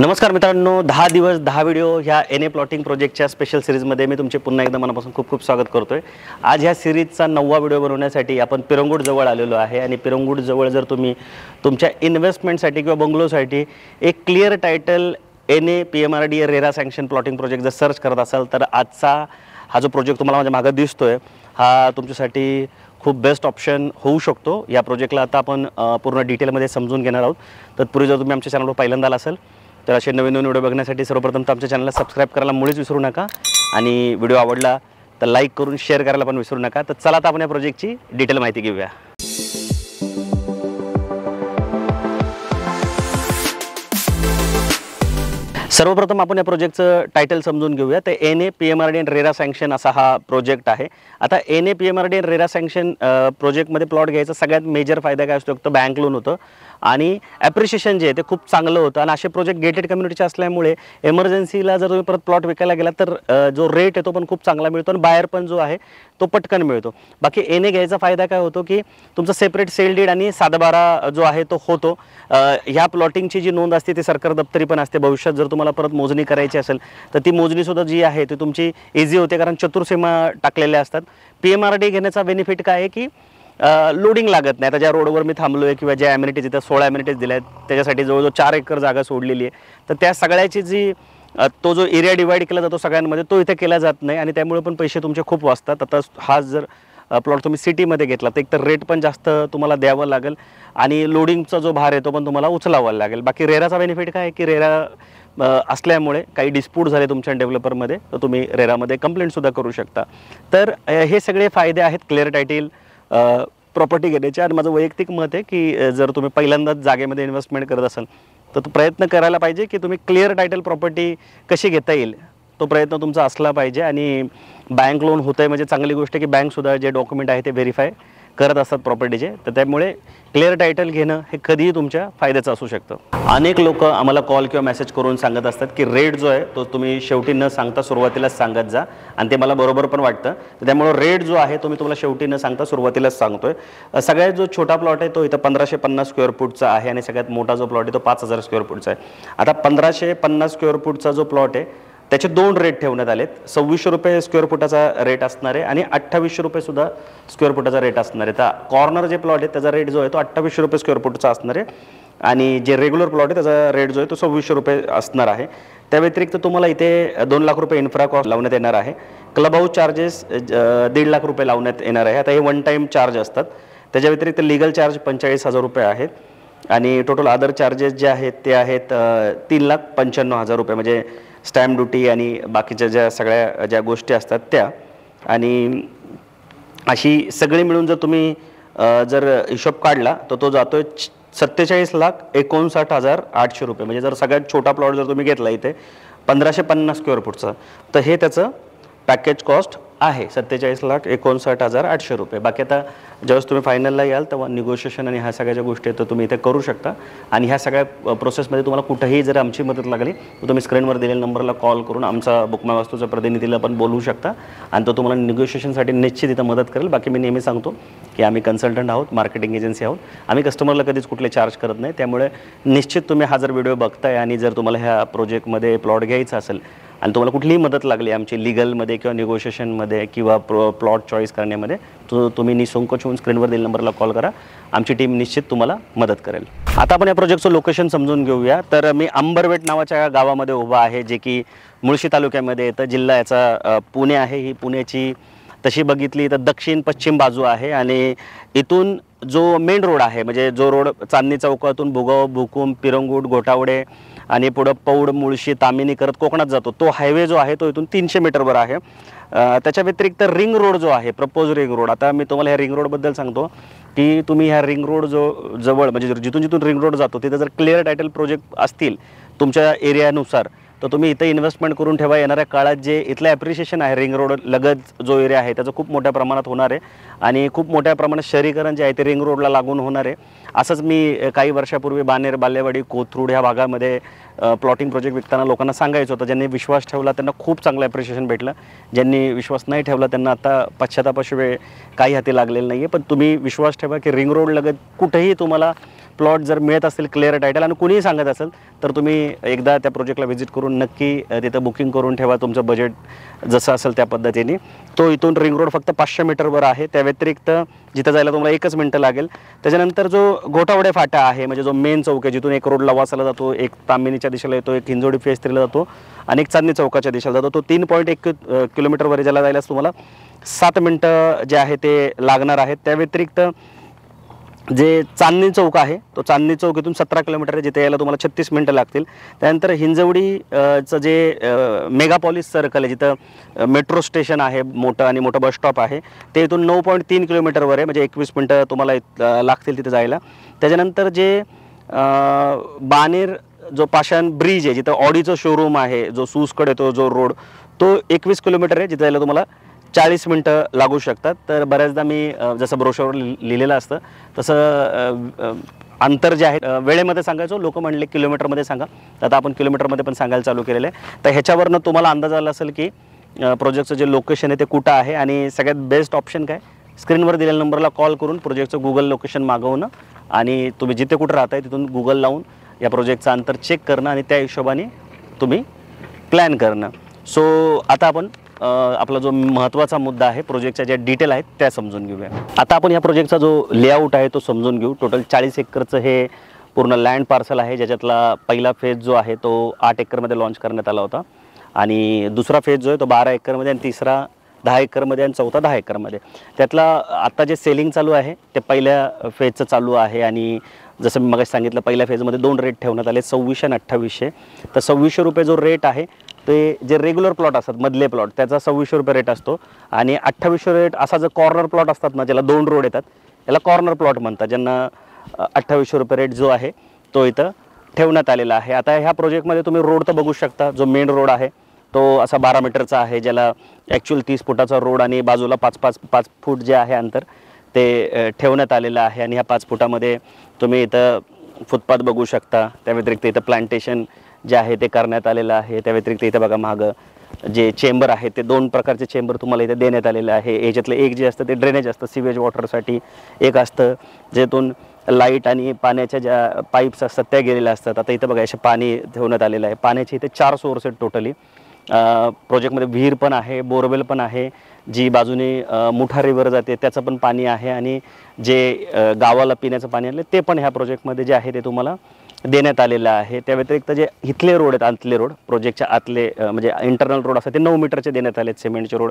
नमस्कार मित्रांनो, 10 दिवस 10 व्हिडिओ ह्या एनए प्लॉटिंग प्रोजेक्टच्या स्पेशल सीरीजमध्ये मी तुमचे पुन्हा एकदा मनापासून खूप खूप स्वागत करतोय। आज ह्या सीरीजचा 9वा व्हिडिओ बनवण्यासाठी आपण पिरंगुट जवळ आलेलो आहे आणि पिरंगुट जवळ जर तुम्ही तुमच्या इन्व्हेस्टमेंटसाठी किंवा बंगलोसाठी एक clear title NA PMRDA RERA sanction plotting project जर सर्च करत असाल तर आजचा हा जो प्रोजेक्ट तुम्हाला माझ्या मागे दिसतोय हा तुमच्यासाठी खूप बेस्ट ऑप्शन होऊ शकतो। या प्रोजेक्टला आता आपण पूर्ण डिटेलमध्ये समजून घेणार आहोत। तत्पूर्वी जर तुम्ही आमच्या चॅनलवर पहिल्यांदा आला असाल तर असे नवीन नवीन व्हिडिओ बघण्यासाठी सर्वप्रथम आमच्या चॅनलला सबस्क्राइब करायला मुळीच विसरू नका आणि व्हिडिओ आवडला तर लाईक करून शेअर करायला पण विसरू नका। तर चला आता आपण या प्रोजेक्टची डिटेल माहिती घेऊया। सर्वप्रथम आपण या प्रोजेक्टचं टायटल समजून घेऊया। तर NA PMRD end RERA sanction असा हा प्रोजेक्ट आहे। आता NA PMRD end RERA sanction प्रोजेक्टमध्ये प्लॉट घ्यायचा सगळ्यात मेजर फायदा काय असतो, तर बँक लोन होतं आणि ॲप्रिशिएशन जे आहे ते खूप चांगलं होतं आणि असे प्रोजेक्ट गेटेड कम्युनिटीचे असल्यामुळे इमर्जन्सीला जर तुम्ही परत प्लॉट विकायला गेला तर जो रेट आहे तो पण खूप चांगला मिळतो आणि बायर पण जो आहे तो पटकन मिळतो। बाकी एनए घ्यायचा फायदा काय होतो की तुमचा सेपरेट सेल डीड आणि 7/12 जो आहे तो होतो। ह्या प्लॉटिंगची जी नोंद असते ती सरकार दप्तरी पण असते। भविष्यात जर तुम्हाला परत मोजणी करायची असेल तर ती मोजणीसुद्धा जी आहे ती तुमची इझी होते कारण चतुर्सीमा टाकलेल्या असतात। पीएमआरडी घेण्याचा बेनिफिट काय आहे की लोडिंग लागत नाही। आता ज्या रोडवर मी थांबलो आहे किंवा ज्या ॲम्युनिटीज इथं 16 ॲम्युनिटीज दिल्या आहेत त्याच्यासाठी जवळजवळ 4 एकर जागा सोडलेली आहे। तर त्या सगळ्याची जी तो जो एरिया डिवाईड केला जातो सगळ्यांमध्ये तो इथे केला जात नाही आणि त्यामुळे पण पैसे तुमचे खूप वाचतात। आता हा जर प्लॉट तुम्ही सिटीमध्ये घेतला तर एक तर रेट पण जास्त तुम्हाला द्यावं लागेल आणि लोडिंगचा जो भार आहे तो पण तुम्हाला उचलावा लागेल। बाकी रेराचा बेनिफिट काय आहे की रेरा असल्यामुळे काही डिस्प्यूट झाले तुमच्या डेव्हलपरमध्ये तर तुम्ही रेरामध्ये कंप्लेंटसुद्धा करू शकता। तर हे सगळे फायदे आहेत क्लिअर टायटल प्रॉपर्टी घेण्याचे आणि माझं वैयक्तिक मत आहे की जर तुम्ही पहिल्यांदाच जागेमध्ये इन्व्हेस्टमेंट करत असाल तर तो प्रयत्न करायला पाहिजे की तुम्ही क्लिअर टायटल प्रॉपर्टी कशी घेता येईल तो प्रयत्न तुमचा असला पाहिजे। आणि बँक लोन होतं आहे म्हणजे चांगली गोष्ट आहे की बँकसुद्धा जे डॉक्युमेंट आहे ते व्हेरीफाय करत असतात प्रॉपर्टीचे, तर त्यामुळे क्लिअर टायटल घेणं हे कधीही तुमच्या फायद्याचं असू शकतं। अनेक लोक आम्हाला कॉल किंवा मेसेज करून सांगत असतात की रेट जो आहे तो तुम्ही शेवटी न सांगता सुरुवातीलाच सांगत जा आणि ते मला बरोबर पण वाटतं। तर त्यामुळे रेट जो आहे तो मी तुम्हाला शेवटी न सांगता सुरुवातीलाच सांगतोय। सगळ्यात जो छोटा प्लॉट आहे तो इथं 1550 स्क्वेअर फूटचा आहे आणि सगळ्यात मोठा जो प्लॉट आहे तो 5000 स्क्वेअर फूटचा आहे। आता 1550 स्क्वेअर फूटचा जो प्लॉट आहे त्याचे 2 रेट ठेवण्यात आलेत। 2600 रुपये स्क्वेअर फुटाचा रेट असणार आहे आणि 2800 रुपये सुद्धा स्क्वेअर फुटाचा रेट असणार आहे। तर कॉर्नर जे प्लॉट आहे त्याचा रेट जो आहे तो 2800 रुपये स्क्वेअर फुटचा असणार आहे आणि जे रेग्युलर प्लॉट आहे त्याचा रेट जो आहे तो 2600 रुपये असणार आहे। त्या व्यतिरिक्त तुम्हाला इथे 2 लाख रुपये इन्फ्रा कॉस्ट लावण्यात येणार आहे। क्लब हाऊस चार्जेस 1.5 लाख रुपये लावण्यात येणार आहे। आता हे वन टाईम चार्ज असतात। त्याच्या व्यतिरिक्त लिगल चार्ज 45,000 रुपये आहेत आणि टोटल अदर चार्जेस जे आहेत ते आहेत 3,95,000 रुपये म्हणजे स्टॅम्प ड्युटी आणि बाकीच्या ज्या सगळ्या ज्या गोष्टी असतात त्या आणि अशी सगळी मिळून जर तुम्ही जर हिशोब काढला तर तो जातोय 47,59,800 रुपये। म्हणजे जर सगळ्यात छोटा प्लॉट जर तुम्ही घेतला इथे 1550 स्क्वेअर फूटचा तर हे त्याचं पॅकेज कॉस्ट आहे 47,59,800 रुपये। बाकी आता ज्यावेळेस तुम्ही फायनलला याल तेव्हा निगोशिएशन आणि ह्या सगळ्या ज्या गोष्टी आहेत तर तुम्ही इथे करू शकता आणि ह्या सगळ्या प्रोसेसमध्ये तुम्हाला कुठेही जर आमची मदत लागली तर तुम्ही स्क्रीनवर दिलेल्या नंबरला कॉल करून आमचा बुकमाय वास्तूच्या प्रतिनिधीला पण बोलवू शकता आणि तो तुम्हाला निगोशिएशनसाठी निश्चित इथं मदत करेल। बाकी मी नेहमी सांगतो की आम्ही कन्सल्टंट आहोत, मार्केटिंग एजन्सी आहोत, आम्ही कस्टमरला कधीच कुठले चार्ज करत नाही। त्यामुळे निश्चित तुम्ही हा जर व्हिडिओ बघताय आणि जर तुम्हाला ह्या प्रोजेक्टमध्ये प्लॉट घ्यायचा असेल आणि तुम्हाला कुठलीही मदत लागली आमची लीगलमध्ये किंवा निगोशिएशनमध्ये किंवा प्लॉट चॉईस करण्यामध्ये तुम्ही निःसंकोच होऊन स्क्रीनवर दिलेल्या नंबरला कॉल करा, आमची टीम निश्चित तुम्हाला मदत करेल। आता आपण या प्रोजेक्टचं लोकेशन समजून घेऊया। तर मी अंबरवेट नावाच्या गावामध्ये उभा आहे जे की मुळशी तालुक्यामध्ये येतं। जिल्हा याचा पुणे आहे। ही पुण्याची तशी बघितली तर दक्षिण पश्चिम बाजू आहे आणि इथून जो मेन रोड आहे म्हणजे जो रोड चांदणी चौकातून भुगाव, भुकुम, पिरंगुट, घोटावडे आणि पुढं पौड, मुळशी, तामिनी करत कोकणात जातो तो हायवे जो आहे तो इथून 300 मीटरवर आहे। त्याच्या व्यतिरिक्त रिंग रोड जो आहे प्रपोज रिंग रोड, आता मी तुम्हाला ह्या रिंग रोडबद्दल सांगतो की तुम्ही ह्या रिंग रोड जवळ म्हणजे जिथून जिथून रिंग रोड जातो तिथे जर क्लिअर टायटल प्रोजेक्ट असतील तुमच्या एरियानुसार तर तुम्ही इथे इन्व्हेस्टमेंट करून ठेवा। येणाऱ्या काळात जे इथलं ॲप्रिशिएशन आहे रिंग रोड लगत जो एरिया आहे त्याचं खूप मोठ्या प्रमाणात होणार आहे आणि खूप मोठ्या प्रमाणात शहरीकरण जे आहे ते रिंग रोडला लागून होणार आहे। असंच मी काही वर्षापूर्वी बानेर, बालेवाडी, कोथरूड ह्या भागामध्ये प्लॉटिंग प्रोजेक्ट विकताना लोकांना सांगायचं होतं। ज्यांनी विश्वास ठेवला त्यांना खूप चांगलं ॲप्रिशिएशन भेटलं, ज्यांनी विश्वास नाही ठेवला त्यांना आता पश्चातापाशिवाय काही हाती लागलेलं नाही आहे। पण तुम्ही विश्वास ठेवा की रिंग रोड लगत कुठेही तुम्हाला प्लॉट जर मिळत असेल क्लिअर टायटल आणि कुणीही सांगत असेल तर तुम्ही एकदा त्या प्रोजेक्टला व्हिजिट करून नक्की तिथं बुकिंग करून ठेवा. तुमचं बजेट जसं असेल त्या पद्धतीने. तो इथून रिंग रोड फक्त 500 मीटरवर आहे. त्या व्यतिरिक्त जिथं जायला तुम्हाला 1च मिनटं लागेल. त्याच्यानंतर जो घोटावडे फाटा आहे म्हणजे जो मेन चौक आहे, जिथून एक रोड लवासाला जातो, एक तामिनीच्या दिशेला येतो, एक हिंजवडी फेज 3ला जातो आणि एक चांदणी चौकाच्या दिशेला जातो. तो 3.1 किलोमीटरवर ज्याला जायला तुम्हाला 7 मिनटं जे आहे ते लागणार आहेत. त्या व्यतिरिक्त जे चांदणी चौक आहे तो चांदणी चौक इथून 17 किलोमीटर आहे, जिथे यायला तुम्हाला 36 मिनटं लागतील. त्यानंतर हिंजवडीचं जे मेगापॉलिस सर्कल आहे, जिथं मेट्रो स्टेशन आहे मोठं आणि मोठं बस स्टॉप आहे, ते इथून 9.3 किलोमीटरवर आहे, म्हणजे 21 मिनटं तुम्हाला लागतील तिथे जायला. त्याच्यानंतर जे बाणेर जो पाषाण ब्रिज आहे, जिथं ऑडीचं शोरूम आहे, जो सूसकडे येतो जो रोड, तो 21 किलोमीटर आहे, जिथे जायला तुम्हाला 40 मिनटं लागू शकतात. तर बऱ्याचदा मी जसं ब्रोशरवर लिहिलेलं असतं तसं अंतर जे आहे वेळेमध्ये सांगायचो, लोक म्हणले किलोमीटरमध्ये सांगा, तर आता आपण किलोमीटरमध्ये पण सांगायला चालू केलेलं आहे. तर ह्याच्यावरनं तुम्हाला अंदाज आला असेल की प्रोजेक्टचं जे लोकेशन आहे ते कुठं आहे. आणि सगळ्यात बेस्ट ऑप्शन काय, स्क्रीनवर दिलेल्या नंबरला कॉल करून प्रोजेक्टचं गुगल लोकेशन मागवणं आणि तुम्ही जिथे कुठं राहताय तिथून गुगल लावून या प्रोजेक्टचं अंतर चेक करणं आणि त्या हिशोबाने तुम्ही प्लॅन करणं. सो आता आपण आपला जो महत्त्वाचा मुद्दा आहे, प्रोजेक्टच्या ज्या डिटेल आहेत त्या समजून घेऊया. आता आपण या प्रोजेक्टचा जो लेआउट आहे तो समजून घेऊ. टोटल 40 एकरचं हे पूर्ण लँड पार्सल आहे, ज्याच्यातला पहिला फेज जो आहे तो 8 एकरमध्ये लॉन्च करण्यात आला होता आणि दुसरा फेज जो आहे तो 12 एकरमध्ये आणि तिसरा 10 एकरमध्ये आणि चौथा 10 एकरमध्ये. त्यातला आता जे सेलिंग चालू आहे ते पहिल्या फेजचं चालू आहे आणि जसं मी मगाशी सांगितलं पहिल्या फेजमध्ये 2 रेट ठेवण्यात आले, 2600 आणि 2800. तर 2600 रुपये जो रेट आहे ते जे रेग्युलर प्लॉट असतात मधले प्लॉट त्याचा 2600 रुपये रेट असतो आणि 2800 रेट असा जर कॉर्नर प्लॉट असतात ना, ज्याला 2 रोड येतात, याला कॉर्नर प्लॉट म्हणतात, ज्यांना 2800 रुपये रेट जो आहे तो इथं ठेवण्यात आलेला आहे. आता ह्या प्रोजेक्टमध्ये तुम्ही रोड तर बघू शकता. जो मेन रोड आहे तो असा 12 मीटरचा आहे, ज्याला ॲक्च्युअल 30 फुटाचा रोड आणि बाजूला 5 फूट जे आहे अंतर ते ठेवण्यात आलेलं आहे. आणि ह्या 5 फुटामध्ये तुम्ही इथं फुटपाथ बघू शकता. त्या व्यतिरिक्त इथं प्लांटेशन जे आहे ते करण्यात आलेलं आहे. त्या व्यतिरिक्त इथं बघा मागं जे चेंबर आहे ते 2 प्रकारचे चेंबर तुम्हाला इथे देण्यात आलेलं आहे. याच्यातलं एक जे असतं ते ड्रेनेज असतं सीवेज वॉटरसाठी, एक असतं ज्यातून लाईट आणि पाण्याच्या ज्या पाईप्स असतात त्या गेलेल्या असतात. आता इथं बघा असे पाणी ठेवण्यात आलेलं आहे. पाण्याचे इथे 4 सोर्स आहेत टोटली. प्रोजेक्टमध्ये विहीर पण आहे, बोरवेल पण आहे, जी बाजूने मुठा रिव्हर जाते त्याचं पण पाणी आहे आणि जे गावाला पिण्याचं पाणी आलं ते पण ह्या प्रोजेक्टमध्ये जे आहे ते तुम्हाला देण्यात आलेलं आहे. त्या व्यतिरिक्त जे इथले रोड आहेत, आतले रोड प्रोजेक्टच्या आतले म्हणजे इंटरनल रोड असतात ते 9 मीटरचे देण्यात आले आहेत, सिमेंटचे रोड.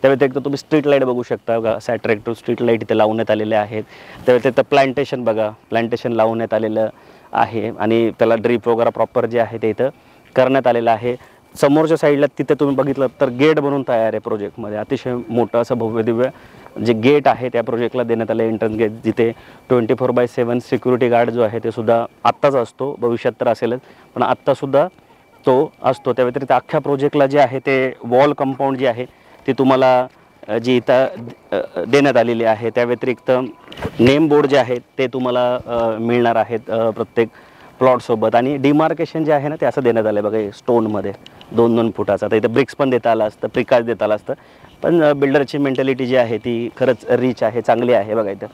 त्या व्यतिरिक्त तुम्ही स्ट्रीट लाईट बघू शकता, अट्रॅक्टिव्ह स्ट्रीट लाईट इथे लावण्यात आलेले आहेत. त्या व्यतिरिक्त प्लांटेशन बघा, प्लांटेशन लावण्यात आलेलं आहे आणि त्याला ड्रीप वगैरे प्रॉपर जे आहे ते इथं करण्यात आलेलं आहे. समोरच्या साईडला तिथे तुम्ही बघितलं तर गेट बनवून तयार आहे प्रोजेक्टमध्ये. अतिशय मोठं असं भव्य दिव्य जे गेट आहे त्या प्रोजेक्टला देण्यात आलं, एंट्रन्स गेट, जिथे 24/7 सिक्युरिटी गार्ड जो आहे ते सुद्धा आत्ताच असतो, भविष्यात तर असेलच पण आत्तासुद्धा तो असतो. त्या व्यतिरिक्त अख्ख्या प्रोजेक्टला जे आहे ते वॉल कंपाऊंड जी आहे ती तुम्हाला जी इथं देण्यात आलेली आहे. त्या व्यतिरिक्त नेम बोर्ड जे आहेत ते तुम्हाला मिळणार आहेत प्रत्येक प्लॉटसोबत आणि डिमार्केशन जे आहे ना ते असं देण्यात आलं आहे बघा स्टोनमध्ये 2-2 फुटाचं. आता इथं ब्रिक्स पण देता आलं असतं, प्रिकाश देता आलं असतं, पण बिल्डरची मेंटॅलिटी जी आहे ती खरंच रिच आहे, चांगली आहे. बघा इथं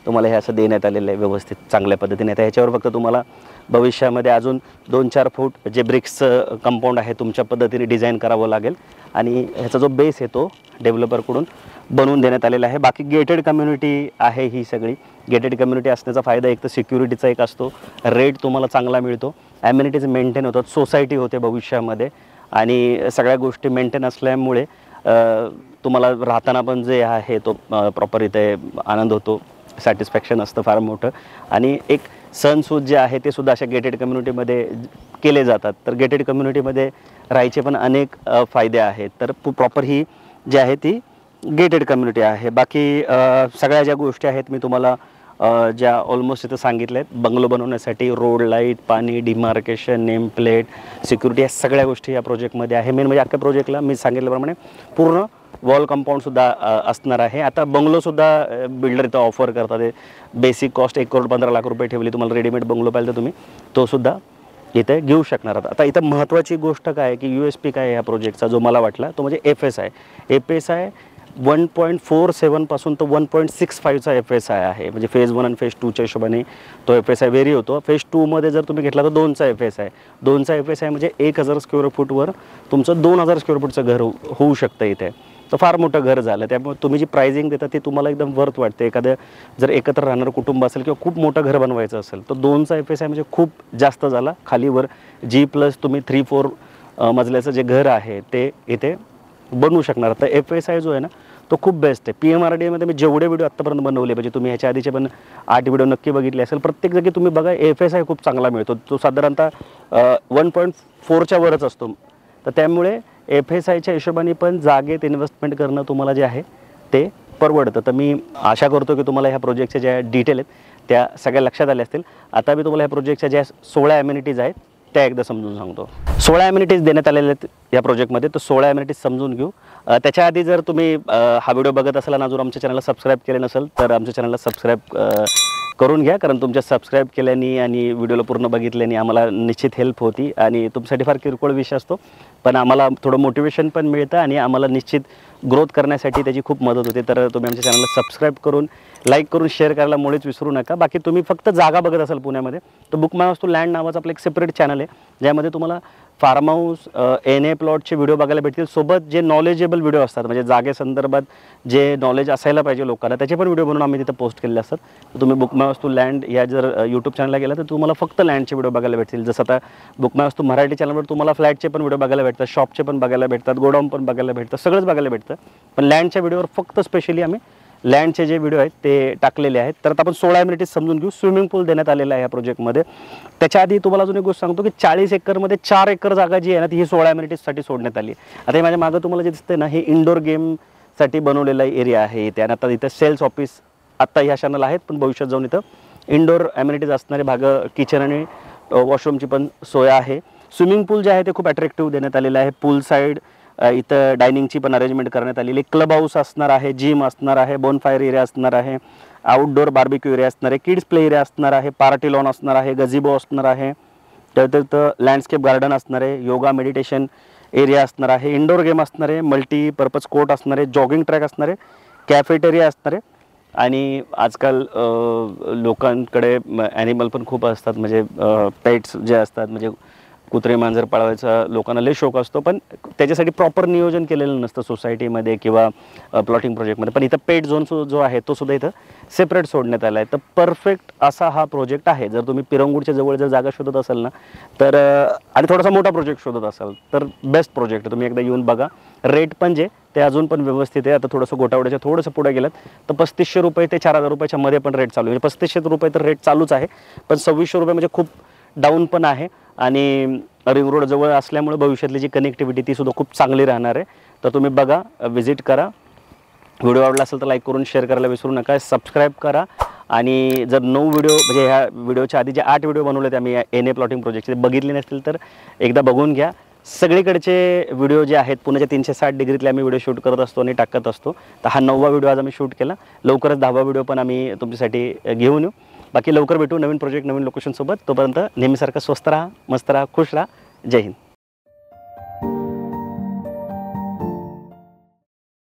तुम्हाला हे असं देण्यात आलेलं आहे व्यवस्थित चांगल्या पद्धतीने. आता ह्याच्यावर फक्त तुम्हाला भविष्यामध्ये अजून 2-4 फूट जे ब्रिक्सचं कंपाऊंड आहे तुमच्या पद्धतीने डिझाईन करावं लागेल आणि ह्याचा जो बेस आहे तो डेव्हलपरकडून बनवून देण्यात आलेला आहे. बाकी गेटेड कम्युनिटी आहे ही सगळी. गेटेड कम्युनिटी असण्याचा फायदा एक तर सिक्युरिटीचा एक असतो, रेट तुम्हाला चांगला मिळतो, ॲम्युनिटीज मेंटेन होतात, सोसायटी होते भविष्यामध्ये आणि सगळ्या गोष्टी मेंटेन असल्यामुळे तुम्हाला राहताना पण जे आहे तो प्रॉपर इथे आनंद होतो, सॅटिस्फॅक्शन असतं फार मोठं. आणि एक सणसूद जे आहे ते सुद्धा अशा गेटेड कम्युनिटीमध्ये केले जातात. तर गेटेड कम्युनिटीमध्ये राहायचे पण अनेक फायदे आहेत. तर प्रॉपर ही जी आहे ती गेटेड कम्युनिटी आहे. बाकी सगळ्या ज्या गोष्टी आहेत मी तुम्हाला ज्या ऑलमोस्ट इथं सांगितल्या आहेत, बंगलो बनवण्यासाठी रोड, लाईट, पाणी, डिमार्केशन, नेम प्लेट, सिक्युरिटी, या सगळ्या गोष्टी या प्रोजेक्टमध्ये आहे. मेन म्हणजे अख्ख्या प्रोजेक्टला मी सांगितल्याप्रमाणे पूर्ण वॉल कंपाऊंडसुद्धा असणार आहे. आता बंगलोसुद्धा बिल्डर इथं ऑफर करतात. बेसिक कॉस्ट 1,15,00,000 रुपये ठेवली. तुम्हाला रेडीमेड बंगलो पाहिजे तर तुम्ही तोसुद्धा इथे घेऊ शकणार आहात. आता इथं महत्त्वाची गोष्ट काय आहे की USP काय आहे ह्या प्रोजेक्टचा जो मला वाटला तो म्हणजे FSI. FSI 1.47 पासून तर 1.65चा FSI आहे. म्हणजे फेज 1 आणि फेज 2च्या हिशोबाने तो FSI व्हेरी होतो. फेज 2मध्ये जर तुम्ही घेतला तर 2चा FSI. 2चा FSI म्हणजे 1000 स्क्वेअर फूटवर तुमचं 2000 स्क्वेअर फूटचं घर होऊ शकतं इथे. तर फार मोठं घर झालं. त्यामुळे तुम्ही जी प्राइसिंग देता ती तुम्हाला एकदम वर्थ वाटते. एखादं जर एकत्र राहणारं कुटुंब असेल किंवा खूप मोठं घर बनवायचं असेल तर 2चा FSI म्हणजे खूप जास्त झाला. खालीवर G+ तुम्ही 3-4 मजल्याचं जे घर आहे ते इथे बनवू शकणार. तर FSI जो आहे ना तो खूप बेस्ट आहे. PMRDमध्ये मी जेवढे व्हिडिओ आत्तापर्यंत बनवले, म्हणजे तुम्ही ह्याच्या आधीचे पण 8 व्हिडिओ नक्की बघितले असेल, प्रत्येक जागी तुम्ही बघा FSI खूप चांगला मिळतो. तो साधारणतः 1.4च्या वरच असतो. तर त्यामुळे FSIच्या हिशोबाने पण जागेत इन्व्हेस्टमेंट करणं तुम्हाला जे आहे ते परवडतं. तर मी आशा करतो की तुम्हाला ह्या प्रोजेक्टच्या ज्या डिटेल आहेत त्या सगळ्या लक्षात आल्या असतील. आता मी तुम्हाला ह्या प्रोजेक्टच्या ज्या 16 ॲम्युनिटीज आहेत त्या एकदा समजून सांगतो. 16 ॲम्युनिटीज देण्यात आलेल्या आहेत या प्रोजेक्टमध्ये. तर 16 ॲम्युनिटीज समजून घेऊ. त्याच्या आधी जर तुम्ही हा व्हिडिओ बघत असाल आणि अजून आमच्या चॅनलला सबस्क्राईब केले नसेल तर आमच्या चॅनलला सबस्क्राईब करून घ्या. कारण तुमच्या सबस्क्राईब केल्याने आणि व्हिडिओला पूर्ण बघितल्याने आम्हाला निश्चित हेल्प होती. आणि तुमच्यासाठी फार किरकोळ विषय असतो पण आम्हाला थोडं मोटिवेशन पण मिळतं आणि आम्हाला निश्चित ग्रोथ करण्यासाठी त्याची खूप मदत होते. तर तुम्ही आमच्या चॅनलला सबस्क्राईब करून लाईक करून शेअर करायला मुळीच विसरू नका. बाकी तुम्ही फक्त जागा बघत असाल पुण्यामध्ये तर book my house to land नावाचं आपलं एक सेपरेट चॅनल आहे ज्यामध्ये तुम्हाला फार्म हाऊस NA प्लॉटचे व्हिडिओ बघायला भेटतील. सोबत जे नॉलेजेबल व्हिडिओ असतात म्हणजे जागेसंदर्भात जे नॉलेज असायला पाहिजे लोकांना त्याचे पण व्हिडिओ बनवून आम्ही तिथे पोस्ट केलेले असतात. तर तुम्ही book my house to land या जर यूट्यूब चॅनलला गेला तर तुम्हाला फक्त लँडचे व्हिडिओ बघायला भेटतील. जसं आता book my house to Marathi चॅनलवर तुम्हाला फ्लॅटचे पण व्हिडिओ बघायला भेटतात, शॉपचे पण बघायला भेटतात, गोडाऊन पण बघायला भेटतं, सगळंच बघायला भेटतं. पण लँडच्या व्हिडिओवर फक्त स्पेशली आम्ही लँडचे जे व्हिडिओ आहेत ते टाकलेले आहेत. तर आता आपण 16 ॲम्युनिटीज समजून घेऊ. स्विमिंग पूल देण्यात आलेला आहे या प्रोजेक्टमध्ये. त्याच्या आधी तुम्हाला अजून एक गोष्ट सांगतो की 40 एकरमध्ये 4 एकर जागा जी आहे ना ती ही 16 ॲम्युनिटीजसाठी सोडण्यात आली. आता हे माझ्या मागं तुम्हाला जे दिसतंय ना हे इंडोर गेमसाठी बनवलेला एरिया आहे इथे. आणि आता इथं सेल्स ऑफिस आत्ता ह्या क्षणाला आहेत पण भविष्यात जाऊन इथं इंडोर ॲम्युनिटीज असणारे भागं किचन आणि वॉशरूमची पण सोय आहे. स्विमिंग पूल जे आहे ते खूप अट्रॅक्टिव्ह देण्यात आलेलं आहे. पूल साईड इथं डायनिंगची पण अरेंजमेंट करण्यात आलेली. क्लब हाऊस असणार आहे, जिम असणार आहे, बोनफायर एरिया असणार आहे, आउटडोअर बार्बिक्यू एरिया असणार आहे, किड्स प्ले एरिया असणार आहे, पार्टी लॉन असणार आहे, गझिबो असणार आहे, त्यात लँडस्केप गार्डन असणार आहे, योगा मेडिटेशन एरिया असणार आहे, इंडोर गेम असणार आहे, मल्टीपर्पज कोर्ट असणार आहे, जॉगिंग ट्रॅक असणार आहे, कॅफेटेरिया असणार आहे. आणि आजकाल लोकांकडे ॲनिमल पण खूप असतात म्हणजे पेट्स जे असतात म्हणजे कुत्रे मांजर पाळवायचा लोकांना लय शौक असतो पण त्याच्यासाठी प्रॉपर नियोजन केलेलं नसतं सोसायटीमध्ये किंवा प्लॉटिंग प्रोजेक्टमध्ये. पण इथं पेट झोन जो आहे तो सुद्धा इथं सेपरेट सोडण्यात आला आहे. तर परफेक्ट असा हा प्रोजेक्ट आहे. जर तुम्ही पिरंगुडच्या जवळ जर जागा शोधत असाल ना तर आणि थोडासा मोठा प्रोजेक्ट शोधत असाल तर बेस्ट प्रोजेक्ट. तुम्ही एकदा येऊन बघा. रेट पण जे ते अजून पण व्यवस्थित आहे. आता थोडंसं गोटावड्याच्या थोडंसं पुढे गेलं तर 3500 रुपये ते 4000 रुपयाच्या मध्ये पण रेट चालू आहे. 3500 रुपये तर रेट चालूच आहे पण 2600 रुपये म्हणजे खूप डाऊन पण आहे. आणि रिंग रोड जवळ असल्यामुळे भविष्यातली जी कनेक्टिव्हिटी ती सुद्धा खूप चांगली राहणार आहे. तर तुम्ही बघा, व्हिजिट करा. व्हिडिओ आवडला असेल तर लाईक करून शेअर करायला विसरू नका. सबस्क्राईब करा. आणि जर 9 व्हिडिओ म्हणजे ह्या व्हिडिओच्या आधी जे 8 व्हिडिओ बनवले ते आम्ही NA प्लॉटिंग प्रोजेक्टचे बघितले नसतील तर एकदा बघून घ्या. सगळीकडचे व्हिडिओ जे आहेत पुण्याच्या 360 डिग्रीतले आम्ही व्हिडिओ शूट करत असतो आणि टाकत असतो. तर हा 9वा व्हिडिओ आज आम्ही शूट केला. लवकरच 10वा व्हिडिओ पण आम्ही तुमच्यासाठी घेऊन येऊ. बाकी लवकर भेटू नवीन प्रोजेक्ट नवीन लोकेशनसोबत. तोपर्यंत नेहमीसारखं स्वस्त राहा, मस्त राहा, खुश राहा. जय हिंद.